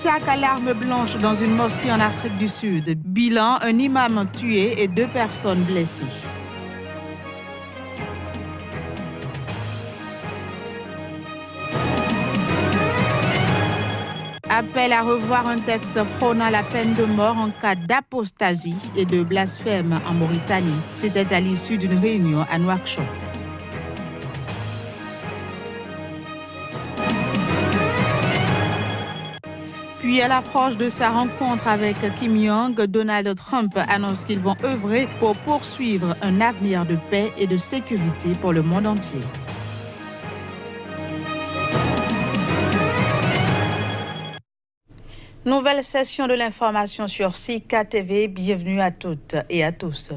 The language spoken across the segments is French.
Attaque à l'arme blanche dans une mosquée en Afrique du Sud. Bilan, un imam tué et 2 personnes blessées. Appel à revoir un texte prônant la peine de mort en cas d'apostasie et de blasphème en Mauritanie. C'était à l'issue d'une réunion à Nouakchott. Puis à l'approche de sa rencontre avec Kim Jong, Donald Trump annonce qu'ils vont œuvrer pour poursuivre un avenir de paix et de sécurité pour le monde entier. Nouvelle session de l'information sur Sika TV. Bienvenue à toutes et à tous.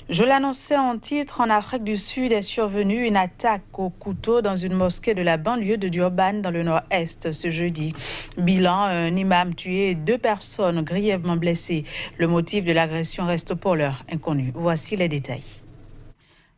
Je l'annonçais en titre, en Afrique du Sud est survenue une attaque au couteau dans une mosquée de la banlieue de Durban dans le nord-est ce jeudi. Bilan, un imam tué et 2 personnes grièvement blessées. Le motif de l'agression reste pour l'heure inconnu. Voici les détails.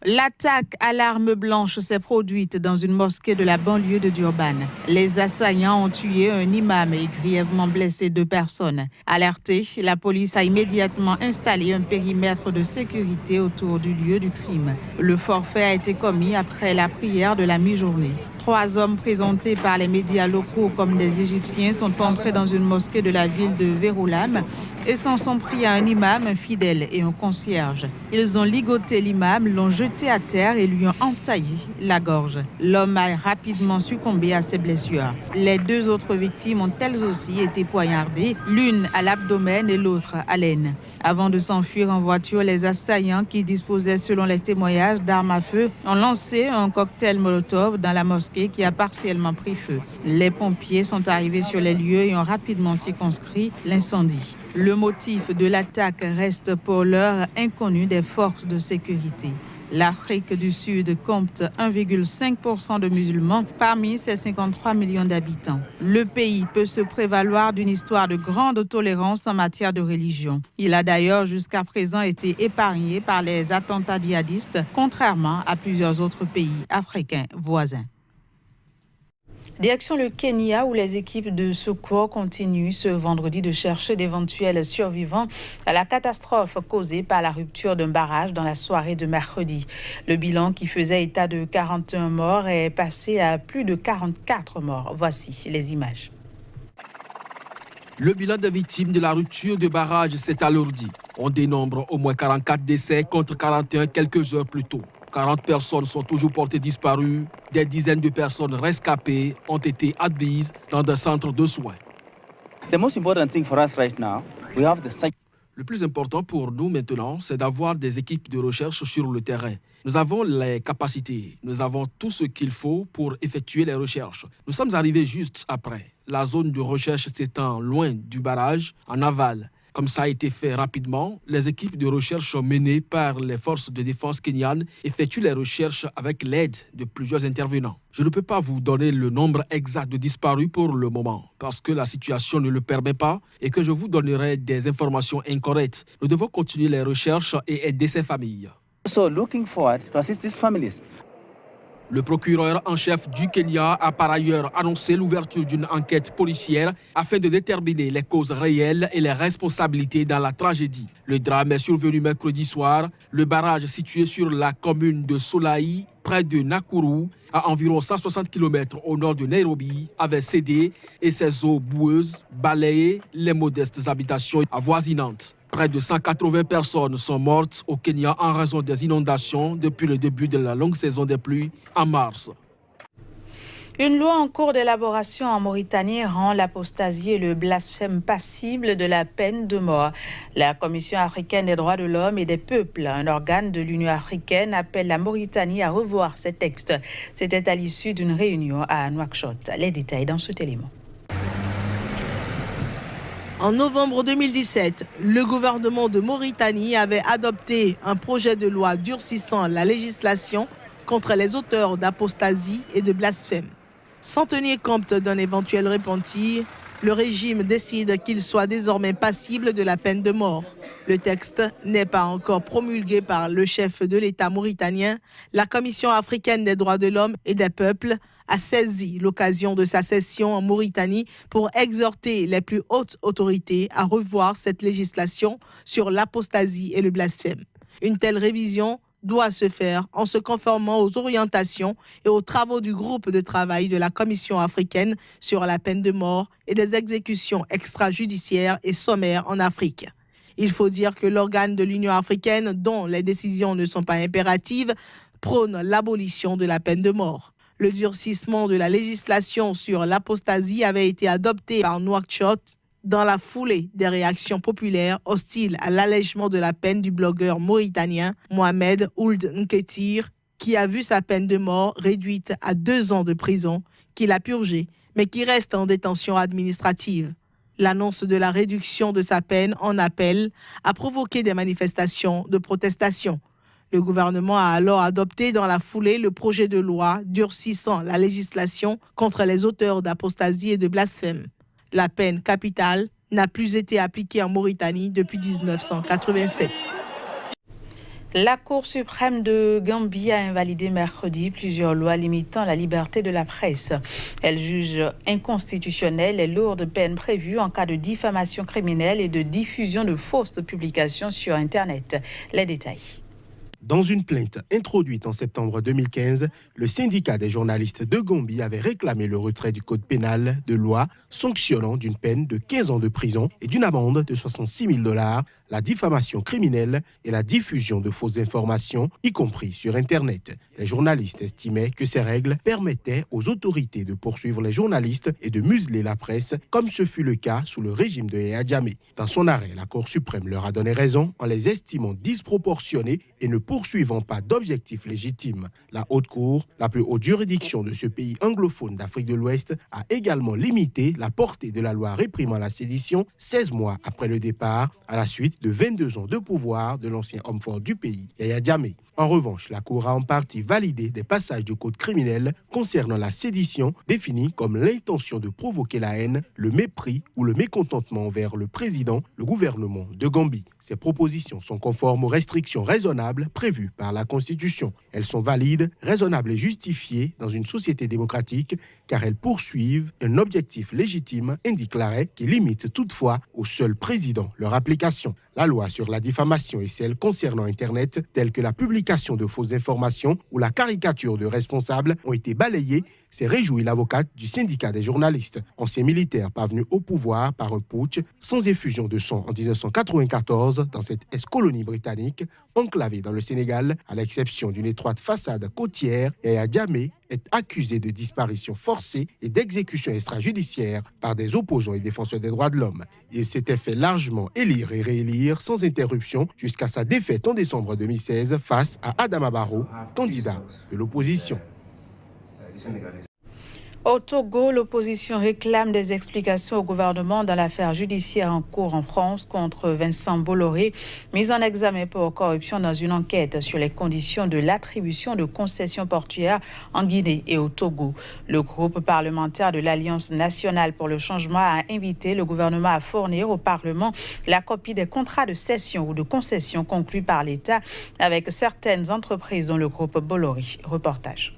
L'attaque à l'arme blanche s'est produite dans une mosquée de la banlieue de Durban. Les assaillants ont tué un imam et grièvement blessé 2 personnes. Alertée, la police a immédiatement installé un périmètre de sécurité autour du lieu du crime. Le forfait a été commis après la prière de la mi-journée. 3 hommes présentés par les médias locaux comme des Égyptiens sont entrés dans une mosquée de la ville de Verulam et s'en sont pris à un imam, un fidèle et un concierge. Ils ont ligoté l'imam, l'ont jeté à terre et lui ont entaillé la gorge. L'homme a rapidement succombé à ses blessures. Les 2 autres victimes ont elles aussi été poignardées, l'une à l'abdomen et l'autre à l'aine. Avant de s'enfuir en voiture, les assaillants qui disposaient selon les témoignages d'armes à feu ont lancé un cocktail Molotov dans la mosquée qui a partiellement pris feu. Les pompiers sont arrivés sur les lieux et ont rapidement circonscrit l'incendie. Le motif de l'attaque reste pour l'heure inconnu des forces de sécurité. L'Afrique du Sud compte 1,5% de musulmans parmi ses 53 millions d'habitants. Le pays peut se prévaloir d'une histoire de grande tolérance en matière de religion. Il a d'ailleurs jusqu'à présent été épargné par les attentats djihadistes, contrairement à plusieurs autres pays africains voisins. Direction le Kenya où les équipes de secours continuent ce vendredi de chercher d'éventuels survivants à la catastrophe causée par la rupture d'un barrage dans la soirée de mercredi. Le bilan qui faisait état de 41 morts est passé à plus de 44 morts. Voici les images. Le bilan des victimes de la rupture de barrage s'est alourdi. On dénombre au moins 44 décès contre 41 quelques heures plus tôt. 40 personnes sont toujours portées disparues. Des dizaines de personnes rescapées ont été admises dans des centres de soins. Le plus important pour nous maintenant, c'est d'avoir des équipes de recherche sur le terrain. Nous avons les capacités, nous avons tout ce qu'il faut pour effectuer les recherches. Nous sommes arrivés juste après. La zone de recherche s'étend loin du barrage, en aval. Comme ça a été fait rapidement, les équipes de recherche menées par les forces de défense kenyanes effectuent les recherches avec l'aide de plusieurs intervenants. Je ne peux pas vous donner le nombre exact de disparus pour le moment, parce que la situation ne le permet pas et que je vous donnerai des informations incorrectes. Nous devons continuer les recherches et aider ces familles. Le procureur en chef du Kenya a par ailleurs annoncé l'ouverture d'une enquête policière afin de déterminer les causes réelles et les responsabilités dans la tragédie. Le drame est survenu mercredi soir. Le barrage situé sur la commune de Solaï, près de Nakuru, à environ 160 km au nord de Nairobi, avait cédé et ses eaux boueuses balayaient les modestes habitations avoisinantes. Près de 180 personnes sont mortes au Kenya en raison des inondations depuis le début de la longue saison des pluies en mars. Une loi en cours d'élaboration en Mauritanie rend l'apostasie et le blasphème passibles de la peine de mort. La Commission africaine des droits de l'homme et des peuples, un organe de l'Union africaine, appelle la Mauritanie à revoir ces textes. C'était à l'issue d'une réunion à Nouakchott. Les détails dans cet élément. En novembre 2017, le gouvernement de Mauritanie avait adopté un projet de loi durcissant la législation contre les auteurs d'apostasie et de blasphème. Sans tenir compte d'un éventuel repentir, le régime décide qu'il soit désormais passible de la peine de mort. Le texte n'est pas encore promulgué par le chef de l'État mauritanien. La Commission africaine des droits de l'homme et des peuples a saisi l'occasion de sa session en Mauritanie pour exhorter les plus hautes autorités à revoir cette législation sur l'apostasie et le blasphème. Une telle révision doit se faire en se conformant aux orientations et aux travaux du groupe de travail de la Commission africaine sur la peine de mort et des exécutions extrajudiciaires et sommaires en Afrique. Il faut dire que l'organe de l'Union africaine, dont les décisions ne sont pas impératives, prône l'abolition de la peine de mort. Le durcissement de la législation sur l'apostasie avait été adopté par Nouakchott dans la foulée des réactions populaires hostiles à l'allègement de la peine du blogueur mauritanien Mohamed Ould Nketir, qui a vu sa peine de mort réduite à 2 ans de prison, qu'il a purgée, mais qui reste en détention administrative. L'annonce de la réduction de sa peine en appel a provoqué des manifestations de protestation. Le gouvernement a alors adopté dans la foulée le projet de loi durcissant la législation contre les auteurs d'apostasie et de blasphème. La peine capitale n'a plus été appliquée en Mauritanie depuis 1987. La Cour suprême de Gambie a invalidé mercredi plusieurs lois limitant la liberté de la presse. Elle juge inconstitutionnelles les lourdes peines prévues en cas de diffamation criminelle et de diffusion de fausses publications sur Internet. Les détails. Dans une plainte introduite en septembre 2015, le syndicat des journalistes de Gambie avait réclamé le retrait du code pénal de loi sanctionnant d'une peine de 15 ans de prison et d'une amende de 66 000 $ la diffamation criminelle et la diffusion de fausses informations, y compris sur Internet. Les journalistes estimaient que ces règles permettaient aux autorités de poursuivre les journalistes et de museler la presse, comme ce fut le cas sous le régime de Yaya Jammeh. Dans son arrêt, la Cour suprême leur a donné raison en les estimant disproportionnés et ne poursuivant pas d'objectifs légitimes. La Haute Cour, la plus haute juridiction de ce pays anglophone d'Afrique de l'Ouest, a également limité la portée de la loi réprimant la sédition 16 mois après le départ, à la suite de 22 ans de pouvoir de l'ancien homme fort du pays, Yaya Jammeh. En revanche, la Cour a en partie validé des passages du code criminel concernant la sédition, définis comme l'intention de provoquer la haine, le mépris ou le mécontentement envers le président, le gouvernement de Gambie. Ces propositions sont conformes aux restrictions raisonnables prévues par la Constitution. Elles sont valides, raisonnables et justifiées dans une société démocratique car elles poursuivent un objectif légitime, indique l'arrêt, qui limite toutefois au seul président leur application. La loi sur la diffamation et celle concernant Internet, telles que la publication de fausses informations ou la caricature de responsables, ont été balayées, s'est réjouie l'avocate du syndicat des journalistes. Ancien militaire parvenu au pouvoir par un putsch sans effusion de sang en 1994 dans cette ex-colonie britannique, enclavée dans le Sénégal, à l'exception d'une étroite façade côtière, Yaya Jammeh est accusé de disparition forcée et d'exécution extrajudiciaire par des opposants et défenseurs des droits de l'homme. Il s'était fait largement élire et réélire sans interruption jusqu'à sa défaite en décembre 2016 face à Adama Barrow, candidat de l'opposition. Au Togo, l'opposition réclame des explications au gouvernement dans l'affaire judiciaire en cours en France contre Vincent Bolloré, mis en examen pour corruption dans une enquête sur les conditions de l'attribution de concessions portuaires en Guinée et au Togo. Le groupe parlementaire de l'Alliance nationale pour le changement a invité le gouvernement à fournir au Parlement la copie des contrats de cession ou de concession conclus par l'État avec certaines entreprises dont le groupe Bolloré. Reportage.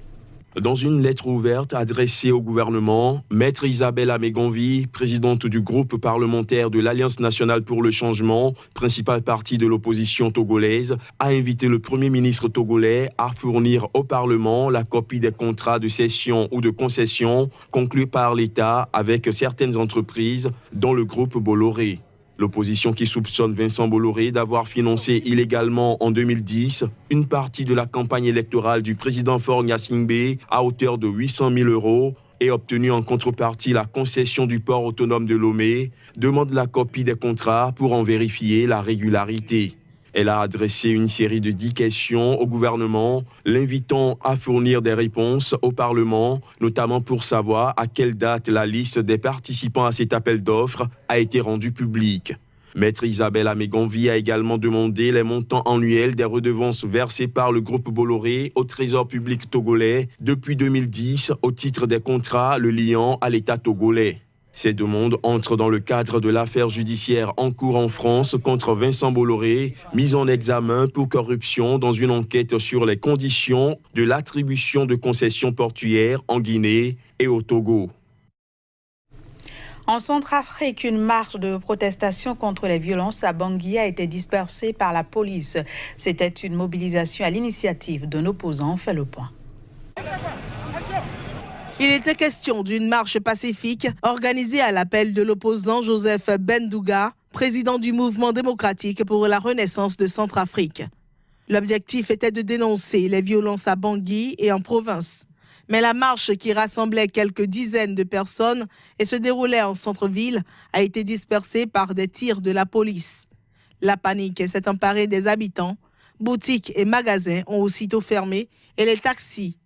Dans une lettre ouverte adressée au gouvernement, Maître Isabelle Amégonvi, présidente du groupe parlementaire de l'Alliance nationale pour le changement, principal parti de l'opposition togolaise, a invité le Premier ministre togolais à fournir au Parlement la copie des contrats de cession ou de concession conclus par l'État avec certaines entreprises, dont le groupe Bolloré. L'opposition qui soupçonne Vincent Bolloré d'avoir financé illégalement en 2010 une partie de la campagne électorale du président Faure Gnassingbé à hauteur de 800 000 € et obtenu en contrepartie la concession du port autonome de Lomé, demande la copie des contrats pour en vérifier la régularité. Elle a adressé une série de 10 questions au gouvernement, l'invitant à fournir des réponses au Parlement, notamment pour savoir à quelle date la liste des participants à cet appel d'offres a été rendue publique. Maître Isabelle Amégonvi a également demandé les montants annuels des redevances versées par le groupe Bolloré au Trésor public togolais depuis 2010 au titre des contrats le liant à l'État togolais. Ces demandes entrent dans le cadre de l'affaire judiciaire en cours en France contre Vincent Bolloré, mis en examen pour corruption dans une enquête sur les conditions de l'attribution de concessions portuaires en Guinée et au Togo. En Centrafrique, une marche de protestation contre les violences à Bangui a été dispersée par la police. C'était une mobilisation à l'initiative d'un opposant. On fait le point. Il était question d'une marche pacifique organisée à l'appel de l'opposant Joseph Bendouga, président du mouvement démocratique pour la renaissance de Centrafrique. L'objectif était de dénoncer les violences à Bangui et en province. Mais la marche, qui rassemblait quelques dizaines de personnes et se déroulait en centre-ville, a été dispersée par des tirs de la police. La panique s'est emparée des habitants. Boutiques et magasins ont aussitôt fermé et les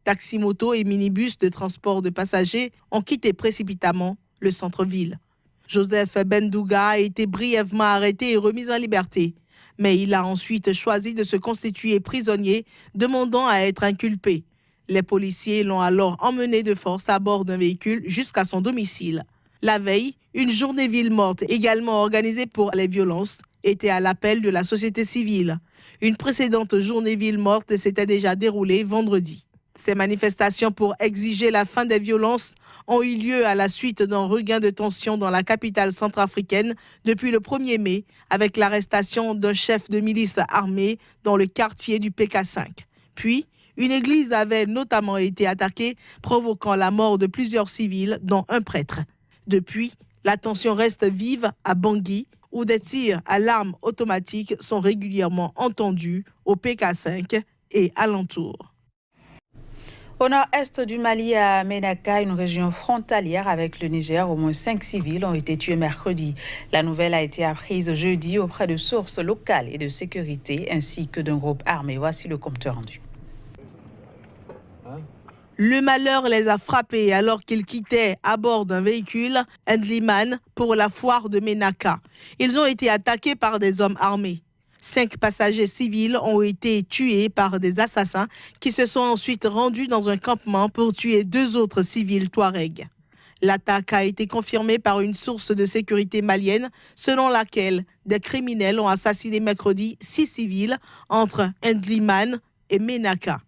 taxis-motos et minibus de transport de passagers ont quitté précipitamment le centre-ville. Joseph Bendouga a été brièvement arrêté et remis en liberté. Mais il a ensuite choisi de se constituer prisonnier, demandant à être inculpé. Les policiers l'ont alors emmené de force à bord d'un véhicule jusqu'à son domicile. La veille, une journée ville morte, également organisée pour les violences, était à l'appel de la société civile. Une précédente journée ville morte s'était déjà déroulée vendredi. Ces manifestations pour exiger la fin des violences ont eu lieu à la suite d'un regain de tension dans la capitale centrafricaine depuis le 1er mai, avec l'arrestation d'un chef de milice armé dans le quartier du PK5. Puis, une église avait notamment été attaquée, provoquant la mort de plusieurs civils, dont un prêtre. Depuis, la tension reste vive à Bangui, où des tirs à l'arme automatique sont régulièrement entendus au PK5 et alentours. Au nord-est du Mali, à Ménaka, une région frontalière avec le Niger, au moins 5 civils ont été tués mercredi. La nouvelle a été apprise jeudi auprès de sources locales et de sécurité, ainsi que d'un groupe armé. Voici le compte rendu. Le malheur les a frappés alors qu'ils quittaient à bord d'un véhicule Ndliman pour la foire de Ménaka. Ils ont été attaqués par des hommes armés. 5 passagers civils ont été tués par des assassins qui se sont ensuite rendus dans un campement pour tuer 2 autres civils touaregs. L'attaque a été confirmée par une source de sécurité malienne selon laquelle des criminels ont assassiné mercredi 6 civils entre Ndliman et Ménaka.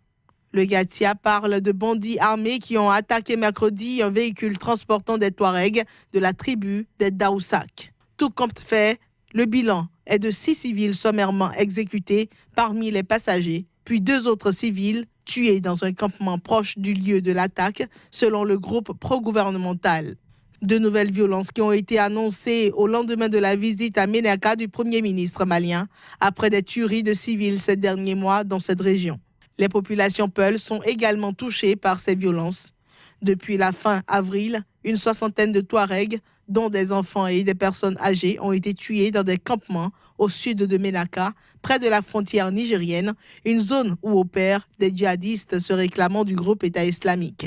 Le Gatia parle de bandits armés qui ont attaqué mercredi un véhicule transportant des Touaregs de la tribu des Daoussak. Tout compte fait, le bilan est de 6 civils sommairement exécutés parmi les passagers, puis 2 autres civils tués dans un campement proche du lieu de l'attaque, selon le groupe pro-gouvernemental. De nouvelles violences qui ont été annoncées au lendemain de la visite à Ménaka du Premier ministre malien, après des tueries de civils ces derniers mois dans cette région. Les populations peules sont également touchées par ces violences. Depuis la fin avril, une 60aine de Touaregs, dont des enfants et des personnes âgées, ont été tués dans des campements au sud de Ménaka, près de la frontière nigérienne, une zone où opèrent des djihadistes se réclamant du groupe État islamique.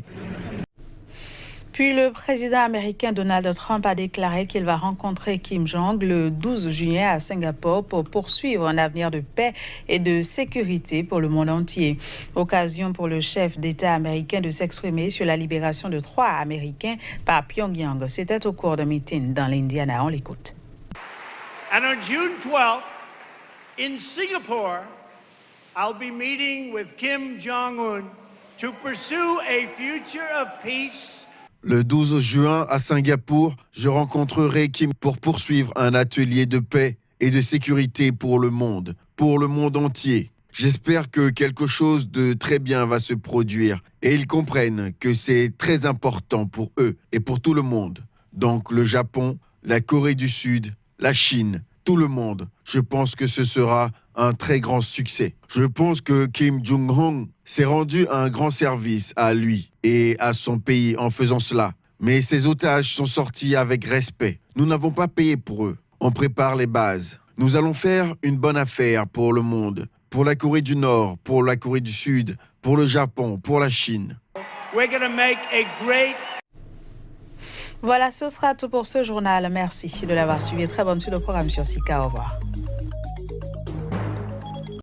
Puis le président américain Donald Trump a déclaré qu'il va rencontrer Kim Jong le 12 juillet à Singapour pour poursuivre un avenir de paix et de sécurité pour le monde entier. Occasion pour le chef d'État américain de s'exprimer sur la libération de 3 Américains par Pyongyang. C'était au cours d'un meeting dans l'Indiana. On l'écoute. And on June 12th, in Singapore, I'll be meeting with Kim Jong-un to pursue a future of peace. Le 12 juin, à Singapour, je rencontrerai Kim pour poursuivre un atelier de paix et de sécurité pour le monde entier. J'espère que quelque chose de très bien va se produire et ils comprennent que c'est très important pour eux et pour tout le monde. Donc le Japon, la Corée du Sud, la Chine, tout le monde. Je pense que ce sera un très grand succès. Je pense que Kim Jong-un s'est rendu un grand service à lui et à son pays en faisant cela. Mais ces otages sont sortis avec respect. Nous n'avons pas payé pour eux. On prépare les bases. Nous allons faire une bonne affaire pour le monde, pour la Corée du Nord, pour la Corée du Sud, pour le Japon, pour la Chine. We're going to make a great... Voilà, ce sera tout pour ce journal. Merci de l'avoir suivi. Très bonne suite au programme sur Sika. Au revoir.